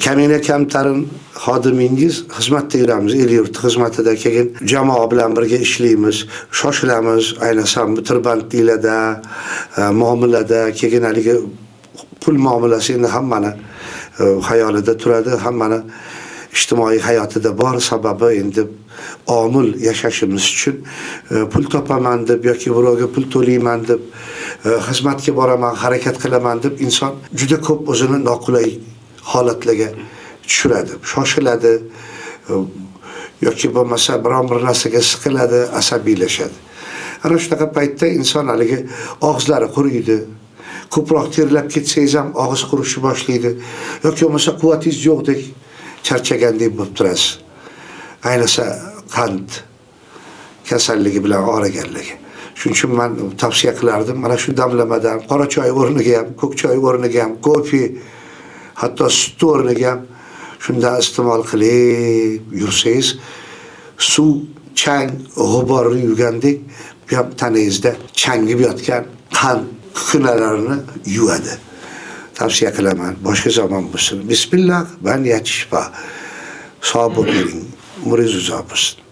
Kamina kamtarin xodimingiz xizmatda yuramiz, el yurt xizmatida kelgan jamoa bilan birga ishlaymiz, shoshilamiz, ayniqsa tirbandliklarda, muomalada kelgan haligi pul muomalasi endi hammani xayolida turadi, hammani ijtimoiy hayotida bor, sababi endi omil yashashimiz uchun pul topaman deb yoki birovga pul to'layman deb xizmatga boraman, harakat qilaman deb inson juda ko'p o'zini noqulay holatlarga tushiradi, shoshiladi yoki bo'lmasa biron bir narsaga siqiladi, asabiylashadi. Ana shunaqa paytda inson haligi og'izlari quriydi. Ko'proq terlab ketsangiz ham og'iz qurishni boshlaydi yoki bo'lmasa quvvatingiz yo'qdek charchagandek bo'lib turasiz. Ayniqsa qand kasalligi bilan og'riganligi. Shuning uchun men tavsiya qilardim, mana shu damlamadan qora choy o'rniga ham, ko'k choy o'rniga ham, kofe, hatto sut o'rniga ham shundan iste'mol qilib yursangiz, suv chang g'uborni yuvgandek bu ham tanangizda changib yotgan qand kukunalarini yuvadi. Tavsiya qilaman, boshqa zamon bo'lsin. Bismillah, va niyat shifo. Sog' bo'ling, umringiz uzoq bo'lsin.